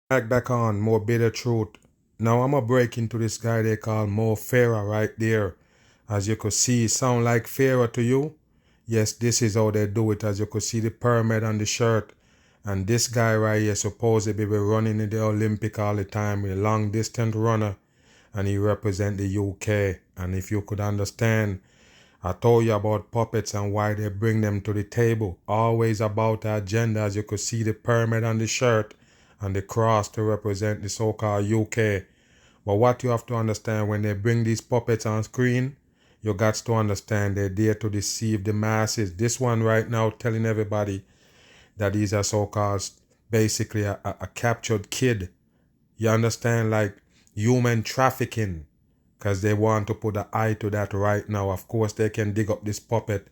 Back on more bitter truth. Now I'm gonna break into this guy they call Mo Farah right there. As you could see, sound like Farah to you? Yes, this is how they do it. As you could see the pyramid on the shirt. And this guy right here supposedly be running in the Olympic all the time. A long distance runner. And he represent the UK. And if you could understand, I told you about puppets and why they bring them to the table. Always about the agenda. As you could see the pyramid on the shirt and the cross to represent the so-called UK. But what you have to understand, when they bring these puppets on screen, you got to understand they're there to deceive the masses. This one right now telling everybody that he's a so-called, basically a captured kid. You understand, like human trafficking, because they want to put an eye to that right now. Of course, they can dig up this puppet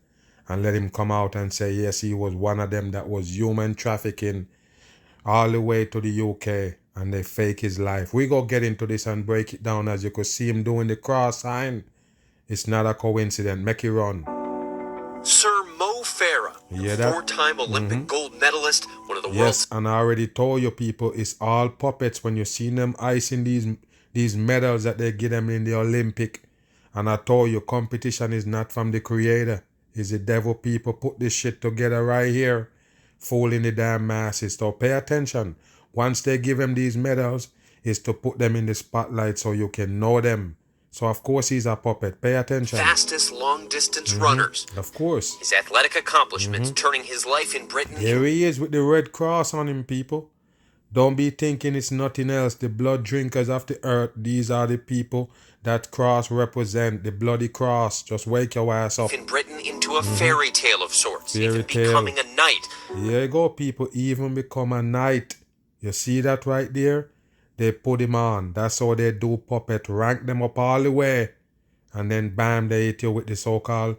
and let him come out and say, yes, he was one of them that was human trafficking all the way to the UK, and they fake his life. We go get into this and break it down. As you could see him doing the cross sign. It's not a coincidence. Make it run. Sir Mo Farah, four-time Olympic gold medalist, one of the world's... Yes, and I already told you people, it's all puppets. When you see them icing these medals that they give them in the Olympic. And I told you, competition is not from the creator. It's the devil people put this shit together right here, fooling the damn masses. So pay attention. Once they give him these medals, is to put them in the spotlight so you can know them. So of course he's a puppet. Pay attention. Fastest long-distance runners. Of course. His athletic accomplishments turning his life in Britain... Here he is with the red cross on him, people. Don't be thinking it's nothing else. The blood drinkers of the earth, these are the people that cross represent, the bloody cross. Just wake your ass up. In Britain into a fairy tale of sorts, even becoming a knight. Here you go, people, even become a knight. You see that right there? They put him on. That's how they do puppet. Rank them up all the way. And then bam, they hit you with the so-called,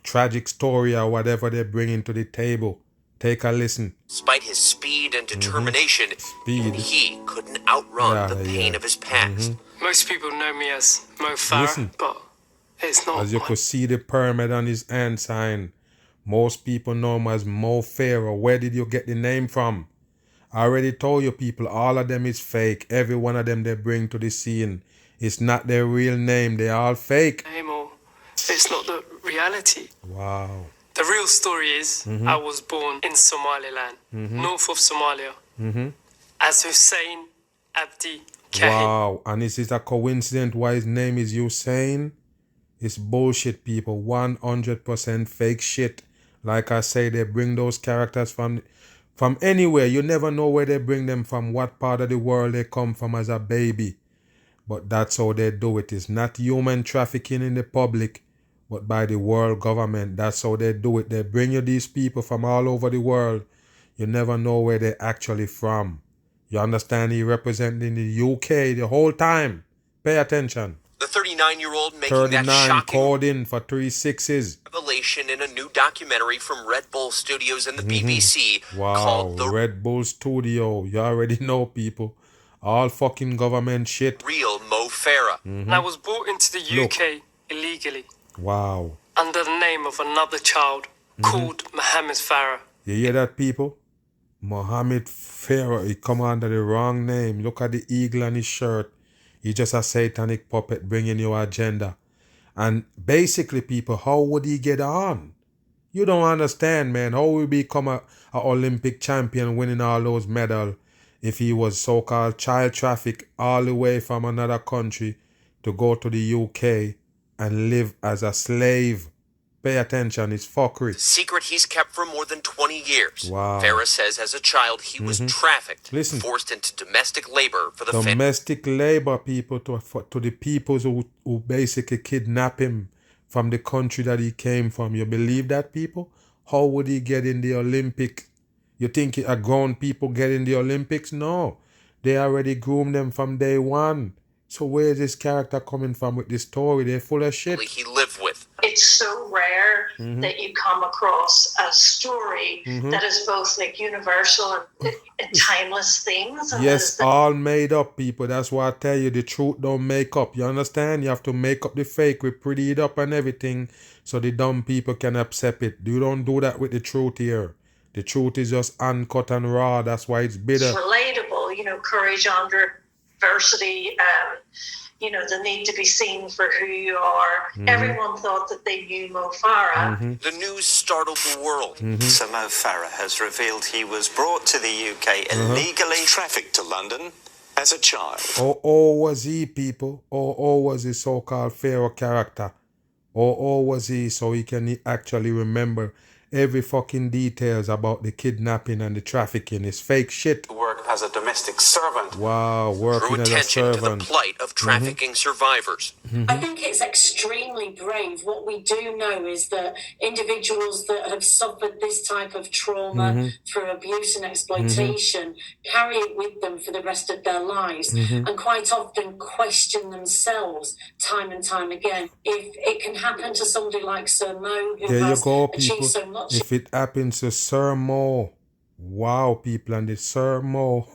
tragic story or whatever they bring into the table. Take a listen. Despite his speed and determination, he couldn't outrun the pain of his past. Most people know me as Mo Farah, but it's not. As you could see the pyramid on his hand sign. Most people know him as Mo Farah. Where did you get the name from? I already told you people, all of them is fake. Every one of them they bring to the scene. It's not their real name. They're all fake. It's not the reality. Wow. The real story is I was born in Somaliland, north of Somalia, as Hussein Abdi Kahi. Wow. And is it a coincidence why his name is Hussein? It's bullshit, people. 100% fake shit. Like I say, they bring those characters from anywhere. You never know where they bring them from, what part of the world they come from as a baby. But that's how they do it. It's not human trafficking in the public, but by the world government. That's how they do it. They bring you these people from all over the world. You never know where they're actually from. You understand? He representing the UK the whole time. Pay attention. The 39-year-old making that shocking called in for 3 6s. revelation in a new documentary from Red Bull Studios and the BBC called The Red Bull Studio. You already know, people. All fucking government shit. Real Mo Farah. And I was brought into the UK illegally. Wow. Under the name of another child called Mohammed Farah. You hear that, people? Mohammed Farah. He come under the wrong name. Look at the eagle on his shirt. He's just a satanic puppet bringing your agenda. And basically, people, how would he get on? You don't understand, man. How will he become a Olympic champion winning all those medals if he was so-called child trafficked all the way from another country to go to the UK and live as a slave? Pay attention, it's fuckery. The secret he's kept for more than 20 years. Wow. Farah says as a child he was trafficked, forced into domestic labor for the family. Domestic labor, people, to the peoples who basically kidnap him from the country that he came from. You believe that, people? How would he get in the Olympics? You think a grown people get in the Olympics? No. They already groomed them from day one. So where's this character coming from with this story? They're full of shit. He lived with. It's so rare that you come across a story that is both like universal and timeless things. And yes, all made up, people. That's why I tell you, the truth don't make up. You understand? You have to make up the fake. We pretty it up and everything so the dumb people can accept it. You don't do that with the truth here. The truth is just uncut and raw. That's why it's bitter. It's relatable. courage under adversity, the need to be seen for who you are. Everyone thought that they knew Mo Farah. The news startled the world. So Mo Farah has revealed he was brought to the UK illegally, trafficked to London as a child. Or was he, people? Or was he so-called Pharaoh character? Or was he so he can actually remember every fucking details about the kidnapping and the trafficking? It's fake shit. Work as a domestic servant. Wow, Drew working as a attention to the servant. plight of trafficking survivors. I think it's extremely brave. What we do know is that individuals that have suffered this type of trauma through abuse and exploitation carry it with them for the rest of their lives and quite often question themselves time and time again. If it can happen to somebody like Sir Mo, who There you has go, achieved people. so much. If it happens to Sir Mo, wow, people, and the Sir Mo,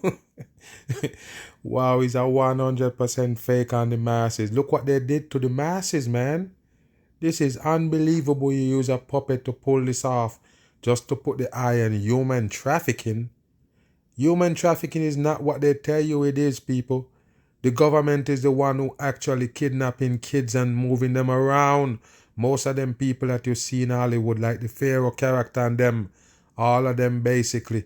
wow, he's a 100% fake on the masses. Look what they did to the masses, man. This is unbelievable. You use a puppet to pull this off just to put the eye on human trafficking. Human trafficking is not what they tell you it is, people. The government is the one who actually kidnapping kids and moving them around. Most of them people that you see in Hollywood, like the Pharaoh character and them, all of them basically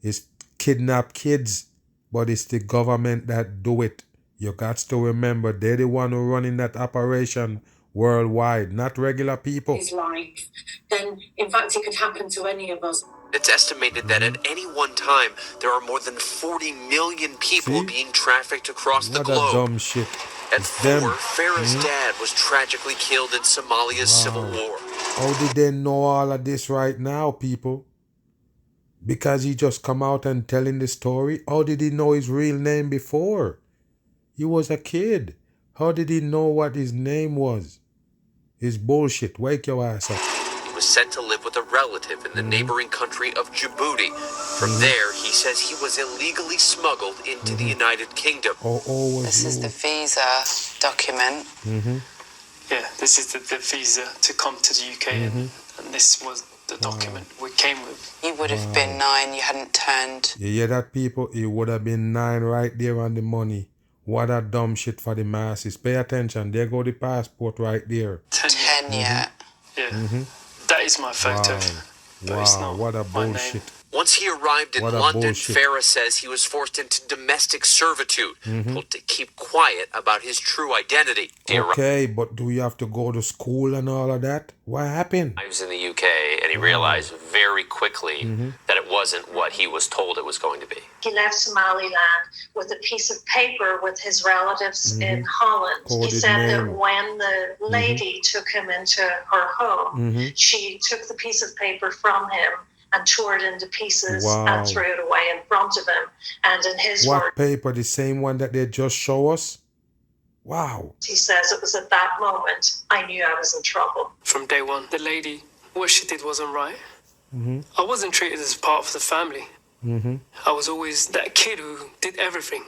is kidnap kids. But it's the government that do it. You got to remember, they're the one who running that operation worldwide, not regular people. His life, then in fact it could happen to any of us. It's estimated that at any one time, there are more than 40 million people See? being trafficked across the What a globe. dumb shit. At It's 4, them. Farah's dad was tragically killed in Somalia's civil war. How did they know all of this right now, people? Because he just come out and telling the story? How did he know his real name before? He was a kid. How did he know what his name was? It's bullshit. Wake your ass up. He was sent to live with a relative in the neighboring country of Djibouti. From there, he says he was illegally smuggled into the United Kingdom. Oh, was This is you. the visa document. Yeah, this is the visa to come to the UK, and this was the document we came with. You would have been 9, you hadn't turned. You hear that, people? It would have been 9 right there on the money. What a dumb shit for the masses. Pay attention. There go the passport right there. 10 yet. Yeah. That is my photo. But it's Wow, not what a my name. bullshit. Once he arrived in What a London, bullshit. Farah says he was forced into domestic servitude, told to keep quiet about his true identity. He Okay, but do you have to go to school and all of that? What happened? arrives in the UK, and he realized very quickly that it wasn't what he was told it was going to be. He left Somaliland with a piece of paper with his relatives in Holland. Coded He said that name. when the lady took him into her home, she took the piece of paper from him and tore it into pieces Wow. and threw it away in front of him. And in his What words, paper? The same one that they just show us? Wow. he says, it was at that moment I knew I was in trouble. From day one, the lady, what she did wasn't right. I wasn't treated as part of the family. I was always that kid who did everything.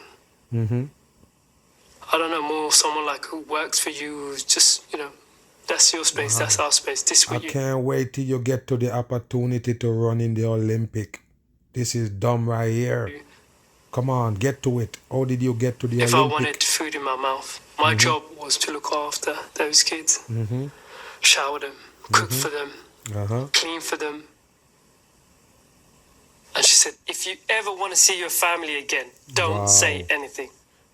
I don't know, more someone like who works for you, who's just, that's your space, that's our space. This is I what you. can't wait till you get to the opportunity to run in the Olympic. This is dumb right here. Come on, get to it. How did you get to the If I Olympic? wanted food in my mouth, my job was to look after those kids, shower them, cook for them, clean for them. And she said, if you ever want to see your family again, don't say anything.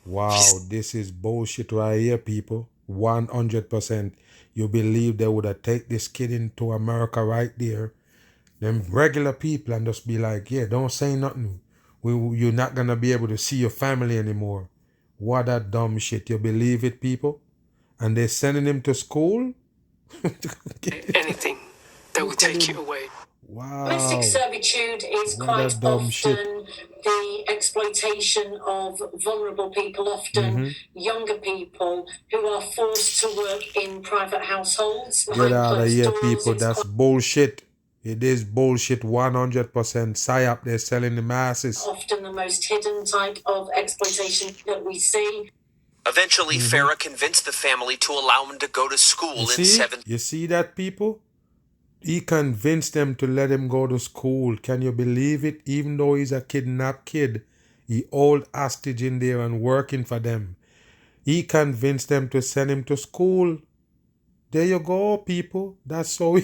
Wow, this is bullshit right here, people. 100%. You believe they would have take this kid into America right there? Them regular people and just be like, yeah, don't say nothing. You're not going to be able to see your family anymore. What a dumb shit. You believe it, people? And they're sending him to school? Anything that would take you away. Wow. Domestic servitude is What quite a dumb often shit. the exploitation of vulnerable people, often younger people who are forced to work in private households. Get behind out of closed here, doors. people. It's That's bullshit. It is bullshit. 100% psyop. They're selling the masses. often the most hidden type of exploitation that we see. Eventually, Farah convinced the family to allow him to go to school You in see? 7th. You see that, people? He convinced them to let him go to school. Can you believe it? Even though he's a kidnapped kid, He hold hostage in there and working for them. He convinced them to send him to school. There you go, people. That's so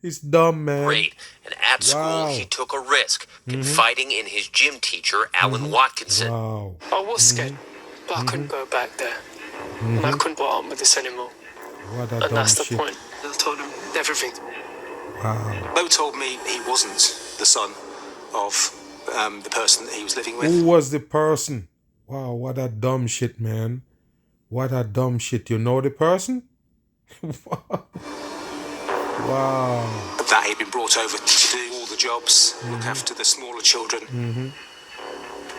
it's dumb, man. Great. And at school, he took a risk, confiding in his gym teacher, Alan Watkinson. Wow. I was scared, but I couldn't go back there. And I couldn't put up with this anymore. What a And dumb that's the shit. point. I told him everything. Wow. Mo told me he wasn't the son of the person that he was living with. Who was the person? Wow, what a dumb shit, man. What a dumb shit. You know the person? Wow. That he'd been brought over to do all the jobs, look after the smaller children.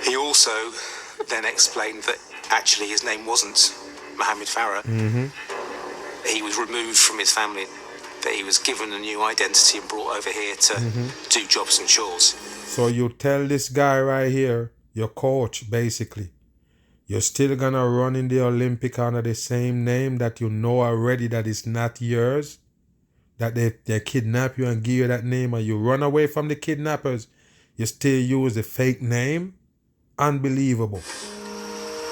He also then explained that actually his name wasn't Mohammed Farah. He was removed from his family, that he was given a new identity and brought over here to do jobs and chores. So you tell this guy right here, your coach, basically, you're still gonna run in the Olympic under the same name that you know already that is not yours? That they kidnap you and give you that name and you run away from the kidnappers, you still use the fake name? Unbelievable.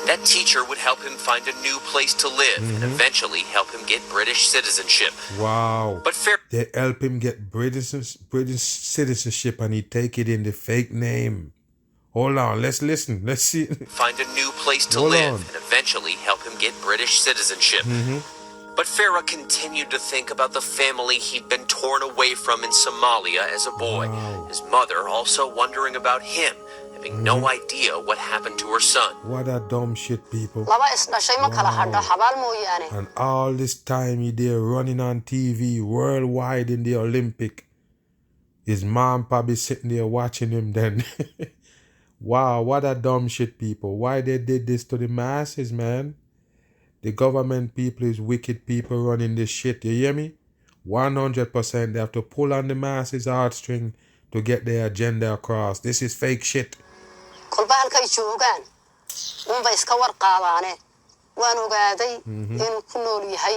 That teacher would help him find a new place to live and eventually help him get British citizenship. Wow. But Farah They help him get British citizenship and he take it in the fake name. Hold on, let's listen. Let's see. find a new place to Hold live on. and eventually help him get British citizenship. But Farah continued to think about the family he'd been torn away from in Somalia as a boy. Wow. His mother also wondering about him, having no idea what happened to her son. What a dumb shit, people. laba isdhashay ma kala hadho xabaal mooyaane And all this time he there running on TV worldwide in the Olympic. His mom probably sitting there watching him then. Wow, what a dumb shit, people. Why they did this to the masses, man? The government people is wicked people running this shit, you hear me? 100% they have to pull on the masses heartstring to get their agenda across. This is fake shit. kolba halkay joogaan unbay iska warqaabaane waan ogaaday inuu ku nool yahay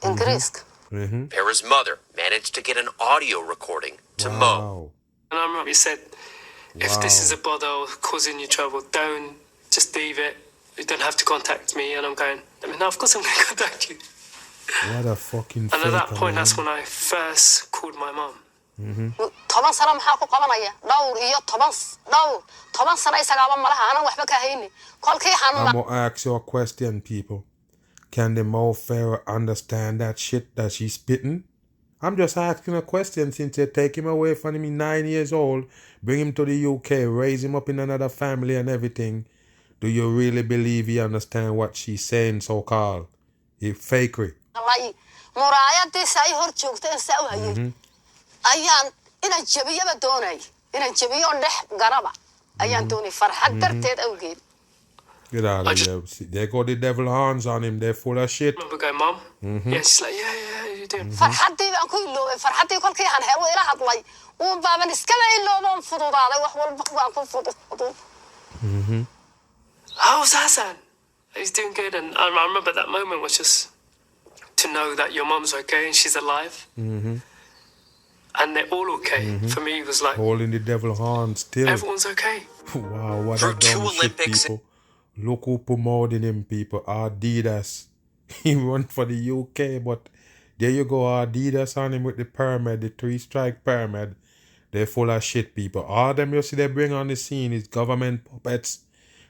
ingiriiska Farah's mother managed to get an audio recording to Mo. Wow. And I remember he said, if this is a bother or causing you trouble, don't just leave it. You don't have to contact me. And I'm going, I mean, no, of course I'm going to contact you. What a fucking And at that faker, point, man. that's when I first called my mum. 10 sano maxaa ku qabanaya dhowr iyo 10 sano isagaaba malaha aanan waxba ka haynin kolkii I'm xanuuna gonna ask you a question, people. Can the Mo Farah understand that shit that she's spitting? I'm just asking a question since you take him away from him 9 years old, bring him to the UK, raise him up in another family and everything. Do you really believe he understand what she's saying, so-called? It's fakery. lay muraayadiisa ay hor joogteen saa u hayay ayaan inaan jabiyaba doonay inaan jabiyo dhex garaba ayaan doonay farxad darteed awgeed Get out of there. See, there go the devil horns on him. They're full of shit. I remember going, Mum? Yeah, she's like, yeah, how you doing? farxadii baan ku iloobay farxadii kolkii aan helo ila hadlay uun baaban iskaba ilooban fududaaday wax walba waan ku fudud How's Hassan? He's doing good. And I remember that moment was just to know that your mum's okay and she's alive. And they're all okay. For me, it was like, Holding the devil horns still. everyone's okay. Wow, what Through a dumb 2 shit, Olympics- people. Look who promoting him, people. Adidas. He run for the UK, but there you go, Adidas on him with the pyramid, the 3-strike pyramid. They're full of shit, people. All them you see they bring on the scene is government puppets.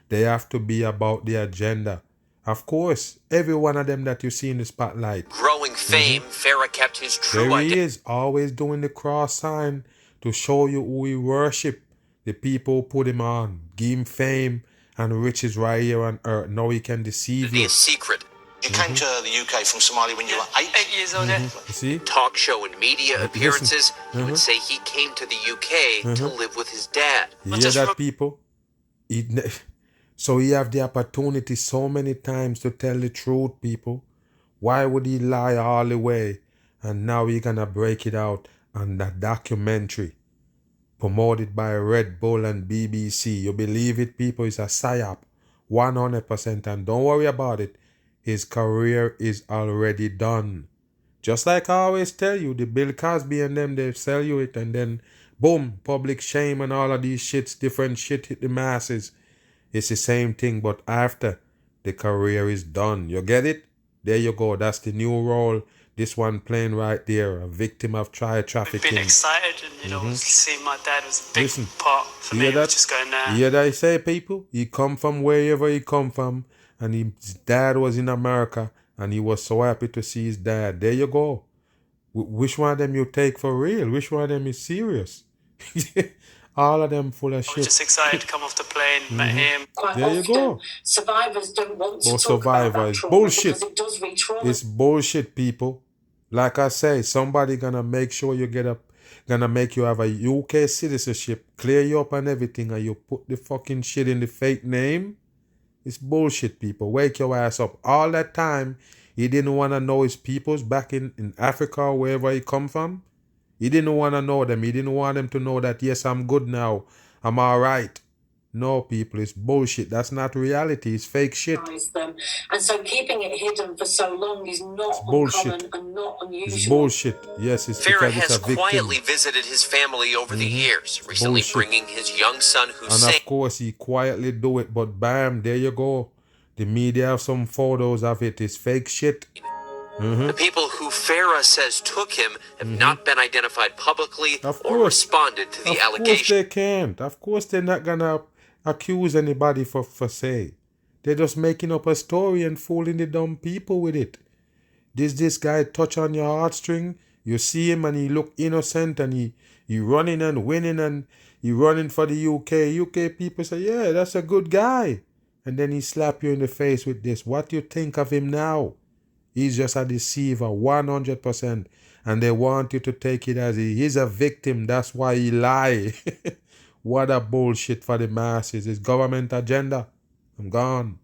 They have to be about the agenda. Of course, every one of them that you see in the spotlight. Growing fame, Farah kept his true There he identity. is, always doing the cross sign to show you who he worship. The people who put him on, give him fame and riches right here on earth. Now he can deceive you. A secret. You came to the UK from Somalia when you were 8? 8 years old, yeah. You see? Talk show and media Listen. appearances, he would say he came to the UK to live with his dad. You But hear just that, people? So he have the opportunity so many times to tell the truth, people. Why would he lie all the way? And now he gonna break it out on that documentary promoted by Red Bull and BBC. You believe it, people? It's a psyop. 100%. And don't worry about it. His career is already done. Just like I always tell you, the Bill Cosby and them, they sell you it and then Boom, public shame and all of these shits, different shit hit the masses. It's the same thing, but after the career is done. You get it? There you go. That's the new role. This one playing right there, a victim of child trafficking. Been excited, and you know, seeing my dad was a big part for you me. hear that? Just going there. You hear that I say, people? He come from wherever he come from, and his dad was in America, and he was so happy to see his dad. There you go. Which one of them you take for real? Which one of them is serious? All of them full of shit. I was just excited to come off the plane, met him. Quite There you often, go. survivors don't want to Oh, talk about survivor that is trauma bullshit. because it does re-trauma. It's bullshit, people. Like I say, somebody gonna make sure you gonna make you have a UK citizenship, clear you up and everything, and you put the fucking shit in the fake name. It's bullshit, people. Wake your ass up. All that time, he didn't want to know his peoples back in Africa or wherever he come from. He didn't want to know them. He didn't want them to know that, yes, I'm good now. I'm all right. No, people, it's bullshit. That's not reality. It's fake shit. Them. And so keeping it hidden for so long is not bullshit. uncommon and not unusual. It's bullshit. Yes, it's Farah because it's has a victim. quietly visited his family over the years, recently Bullshit. bringing his young son And Hussein. of course, he quietly do it, but bam, there you go. The media have some photos of it. It's fake shit. The people who Farah says took him have not been identified publicly Of or course. responded to the Of course allegation. they can't. Of course they're not gonna accuse anybody for say. They're just making up a story and fooling the dumb people with it. This guy touch on your heartstring. You see him and he look innocent and he running and winning and he running for the UK. UK people say, yeah, that's a good guy. And then he slap you in the face with this. What do you think of him now? He's just a deceiver, 100%. And they want you to take it as he's a victim. That's why he lie. What a bullshit for the masses. It's government agenda. I'm gone.